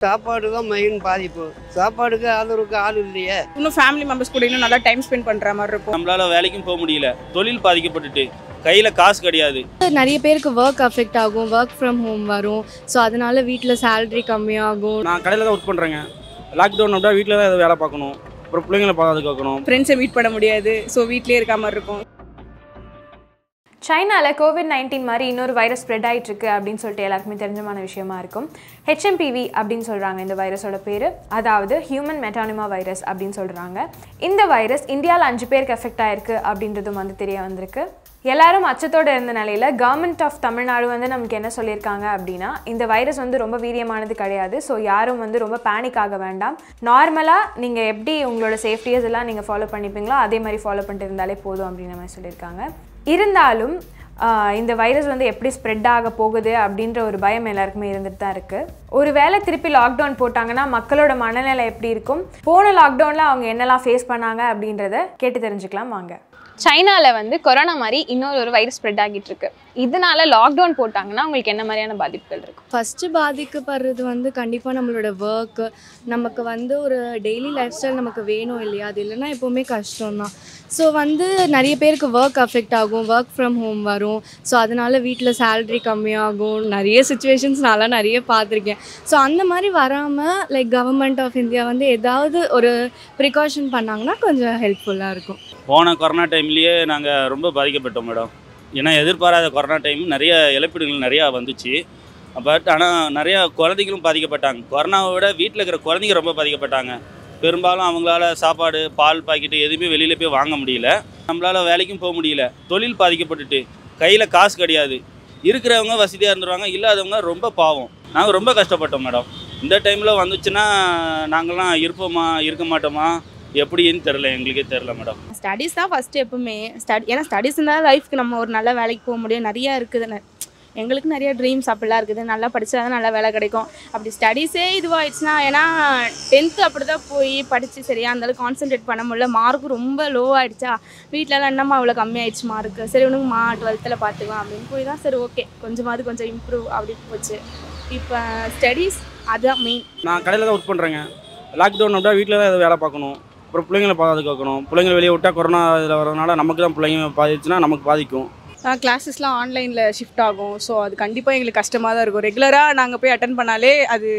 சாப்பாடு தான் மெயின் பாதிப்பு. சாப்பாடுக்கு ஆதரவுக்கு ஆள் இல்லையே. இன்னும் ஃபேமிலி மெம்பர்ஸ் கூட இன்னும் நல்லா டைம் ஸ்பெண்ட் பண்ணுற மாதிரி இருக்கும். நம்மளால வேலைக்கும் போக முடியல, தொழில் பாதிக்கப்பட்டுட்டு கையில் காசு கிடையாது. நிறைய பேருக்கு ஒர்க் அஃபெக்ட் ஆகும், ஒர்க் ஃப்ரம் ஹோம் வரும். ஸோ அதனால வீட்டில் சேலரி கம்மியாகும். நான் கடையில் தான் ஒர்க் பண்ணுறேங்க. லாக்டவுன் அப்படின்னா வீட்டில் தான் வேலை பார்க்கணும், அப்புறம் பிள்ளைங்களை பாதுகாக்கணும். ஃப்ரெண்ட்ஸை மீட் பண்ண முடியாது, ஸோ வீட்லேயே இருக்க மாதிரி இருக்கும். சைனாவில் COVID-19 மாதிரி இன்னொரு வைரஸ் ஸ்ப்ரெட் ஆகிட்டு இருக்கு அப்படின்னு சொல்லிட்டு எல்லாருக்குமே தெரிஞ்சமான விஷயமா இருக்கும். HMPV அப்படின்னு சொல்கிறாங்க இந்த வைரஸோட பேர், அதாவது ஹியூமன் மெட்டானிமா வைரஸ் அப்படின்னு சொல்கிறாங்க. இந்த வைரஸ் இந்தியாவில் 5 பேருக்கு எஃபெக்ட் ஆகிருக்கு அப்படின்றதும் தெரிய வந்திருக்கு. எல்லாரும் அச்சத்தோடு இருந்த நிலையில் கவர்மெண்ட் ஆஃப் தமிழ்நாடு நமக்கு என்ன சொல்லியிருக்காங்க அப்படின்னா, இந்த வைரஸ் ரொம்ப வீரியமானது கிடையாது. ஸோ யாரும் ரொம்ப பேனிக் ஆக வேண்டாம். நார்மலாக நீங்கள் எப்படி உங்களோட சேஃப்டிஸ் எல்லாம் நீங்கள் ஃபாலோ பண்ணிப்பீங்களோ அதே மாதிரி ஃபாலோ பண்ணிட்டு இருந்தாலே போதும் அப்படின்ற மாதிரி சொல்லியிருக்காங்க. இருந்தாலும் இந்த வைரஸ் எப்படி ஸ்ப்ரெட் ஆக போகுது அப்படின்ற ஒரு பயம் எல்லாருக்குமே இருந்துட்டு தான் இருக்குது. ஒரு வேளை திருப்பி லாக்டவுன் போட்டாங்கன்னா மக்களோட மனநிலை எப்படி இருக்கும், போன லாக்டவுனில் அவங்க என்னெல்லாம் ஃபேஸ் பண்ணாங்க அப்படின்றத கேட்டு தெரிஞ்சுக்கலாம் வாங்க. சைனாவில் கொரோனா மாதிரி இன்னொரு வைரஸ் ஸ்ப்ரெட் ஆகிட்டு இருக்கு. இதனால லாக்டவுன் போட்டாங்கன்னா உங்களுக்கு என்ன மாதிரியான பாதிப்புகள் இருக்கும்? ஃபஸ்ட்டு பாதிக்கப்படுறது கண்டிப்பாக நம்மளோட ஒர்க்கு, நமக்கு ஒரு டெய்லி லைஃப் ஸ்டைல் நமக்கு வேணும் இல்லையா, அது இல்லைன்னா எப்போவுமே கஷ்டம்தான். ஸோ நிறைய பேருக்கு ஒர்க் அஃபெக்ட் ஆகும், ஒர்க் ஃப்ரம் ஹோம் வரும். ஸோ அதனால வீட்டில் சேலரி கம்மியாகும். நிறைய சுச்சுவேஷன்ஸ் நான்லாம் நிறைய பார்த்துருக்கேன். ஸோ அந்த மாதிரி வராமல் லைக் கவர்மெண்ட் ஆஃப் இந்தியா ஏதாவது ஒரு ப்ரிகாஷன் பண்ணாங்கன்னா கொஞ்சம் ஹெல்ப்ஃபுல்லாக இருக்கும். போன கொரோனா டைம்லேயே நாங்கள் ரொம்ப பாதிக்கப்பட்டோம் மேடம். ஏன்னா எதிர்பாராத கொரோனா டைம் நிறைய இழப்பீடுகள் நிறையா வந்துச்சு. பட் ஆனால் நிறையா குழந்தைகளும் பாதிக்கப்பட்டாங்க. கொரோனாவை விட வீட்டில் இருக்கிற குழந்தைங்க ரொம்ப பாதிக்கப்பட்டாங்க. பெரும்பாலும் அவங்களால சாப்பாடு, பால் பாக்கெட்டு எதுவுமே வெளியில் போய் வாங்க முடியல. நம்மளால் வேலைக்கும் போக முடியல, தொழில் பாதிக்கப்பட்டுட்டு கையில் காசு கிடையாது. இருக்கிறவங்க வசதியாக இருந்துருவாங்க, இல்லாதவங்க ரொம்ப பாவம். நாங்கள் ரொம்ப கஷ்டப்பட்டோம் மேடம். இந்த டைமில் வந்துச்சுன்னா நாங்கள்லாம் இருப்போமா இருக்க மாட்டோமா எப்படின்னு தெரில, எங்களுக்கே தெரில மேடம். ஸ்டடீஸ் தான் ஃபஸ்ட்டு எப்பவுமே. ஏன்னா ஸ்டடீஸ் இருந்தால் லைஃப்க்கு நம்ம ஒரு நல்ல வேலைக்கு போக முடியும். நிறையா இருக்குது, எங்களுக்கு நிறைய ட்ரீம்ஸ் அப்படிலாம் இருக்குது. நல்லா படித்தா தான் நல்லா வேலை கிடைக்கும். அப்படி ஸ்டடீஸே இதுவாகிடுச்சுன்னா, ஏன்னா 10th அப்படி தான் போய் படித்து சரியாக அந்தளவுக்கு கான்சன்ட்ரேட் பண்ண முடியல. மார்க்கும் ரொம்ப லோ ஆகிடுச்சா, வீட்டிலலாம் என்னம்மா அவ்வளோ கம்மியாகிடுச்சு மார்க்கு, சரி ஒன்றுமா 12th பார்த்துக்கலாம் அப்படின்னு போய் தான் சரி ஓகே கொஞ்சம் இம்ப்ரூவ் அப்படி போச்சு. இப்போ ஸ்டடீஸ் அதுதான் மெயின். நான் கடையில் தான் ஒர்க் பண்ணுறேங்க. லாக்டவுன் அப்படின்னா வீட்டில் தான் வேலை பார்க்கணும், அப்புறம் பிள்ளைங்களை பாதுகாக்கணும். பிள்ளைங்களை வெளியே விட்டால் கொரோனா இதில் வரதுனால நமக்கு தான் பிள்ளைங்க பாதிச்சுன்னா நமக்கு பாதிக்கும். கிளாஸஸ்லாம் ஆன்லைனில் ஷிஃப்ட் ஆகும். ஸோ அது கண்டிப்பாக எங்களுக்கு கஷ்டமாக தான் இருக்கும். ரெகுலராக நாங்கள் போய் அட்டன் பண்ணாலே அது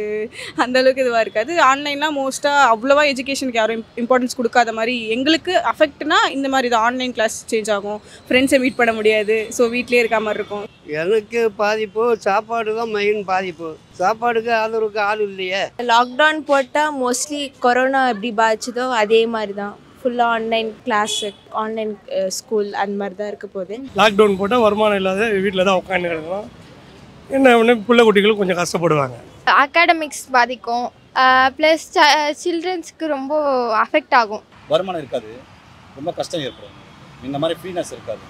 அந்தளவுக்கு இதுவாக இருக்காது. ஆன்லைன்லாம் மோஸ்ட்டாக அவ்வளோவா எஜுகேஷனுக்கு யாரும் இம்பார்ட்டன்ஸ் கொடுக்காத மாதிரி எங்களுக்கு அஃபெக்ட்னா இந்த மாதிரி தான் ஆன்லைன் கிளாஸ் சேஞ்ச் ஆகும். ஃப்ரெண்ட்ஸை மீட் பண்ண முடியாது, ஸோ வீட்லேயே இருக்க மாதிரி இருக்கும். எனக்கு பாதிப்பு சாப்பாடு தான் மெயின் பாதிப்பு. சாப்பாடுக்கு ஆதரவுக்கு ஆள் இல்லையே. லாக்டவுன் போட்டால் மோஸ்ட்லி கொரோனா எப்படி பாதிச்சதோ அதே மாதிரி தான். ஃபுல்லாக ஆன்லைன் கிளாஸு, ஆன்லைன் ஸ்கூல் அந்த மாதிரி தான் இருக்க போகுது. லாக்டவுன் போட்டால் வருமானம் இல்லாத வீட்டில் தான் உட்காந்து கிடக்கணும். என்ன ஒன்று பிள்ளை குட்டிகளும் கொஞ்சம் கஷ்டப்படுவாங்க. அகாடமிக்ஸ் பாதிக்கும், ப்ளஸ் சில்ட்ரன்ஸுக்கு ரொம்ப அஃபெக்ட் ஆகும். வருமானம் இருக்காது, ரொம்ப கஷ்டம் ஏற்படும். இந்த மாதிரி ஃப்ரீனஸ் இருக்காது.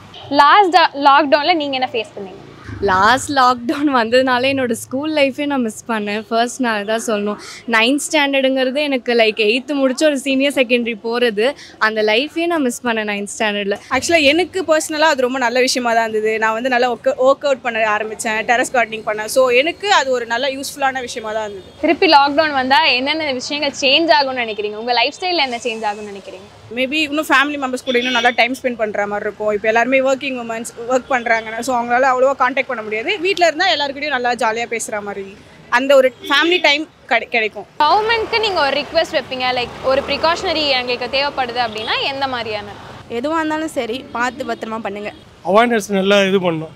லாஸ்ட் லாக்டவுனில் நீங்கள் என்ன ஃபேஸ் பண்ணீங்க? லாஸ்ட் லாக்டவுன் வந்ததுனால என்னோடய ஸ்கூல் லைஃபே நான் மிஸ் பண்ணேன். ஃபர்ஸ்ட் நான் தான் சொல்லணும், 9th ஸ்டாண்டர்டுங்கிறது எனக்கு லைக் 8th முடிச்சு ஒரு சீனியர் செகண்டரி போகிறது, அந்த லைஃபே நான் மிஸ் பண்ணேன் 9th ஸ்டாண்டர்டில். ஆக்சுவலாக எனக்கு பர்சனலாக அது ரொம்ப நல்ல விஷயமா தான் இருந்தது. நான் நல்லா ஒர்க் அவுட் பண்ண ஆரம்பித்தேன், டெரஸ் கார்டனிங் பண்ணேன். ஸோ எனக்கு அது ஒரு நல்ல யூஸ்ஃபுல்லான விஷயமா தான் இருந்தது. திருப்பி லாக்டவுன் வந்தால் என்னென்ன விஷயங்கள் சேஞ்ச் ஆகும்னு நினைக்கிறீங்க? உங்கள் லைஃப் ஸ்டைலில் என்ன சேஞ்ச் ஆகும்னு நினைக்கிறீங்க? மேபி இன்னும் ஃபேமிலி மெம்பர்ஸ் கூட இன்னும் நல்லா டைம் ஸ்பெண்ட் பண்ணுற மாதிரி இருக்கும். இப்போ எல்லாருமே ஒர்க்கிங் உமன்ஸ் ஒர்க் பண்ணுறாங்கன்னா, ஸோ அவங்களால அவ்வளோவா கான்டாக்ட் பண்ண முடியாது. வீட்டில் இருந்தால் எல்லாருக்கிட்டையும் நல்லா ஜாலியாக பேசுகிற மாதிரி அந்த ஒரு ஃபேமிலி டைம் கிடைக்கும். கவர்மெண்ட்க்கு நீங்கள் ஒரு ரிக்வெஸ்ட் வைப்பீங்க, லைக் ஒரு ப்ரிகாஷனரி எங்களுக்கு தேவைப்படுது அப்படின்னா எந்த மாதிரியான? எதுவாக இருந்தாலும் சரி பார்த்து பத்திரமா பண்ணுங்கள். அவேர்னஸ் நல்லா இது பண்ணணும்.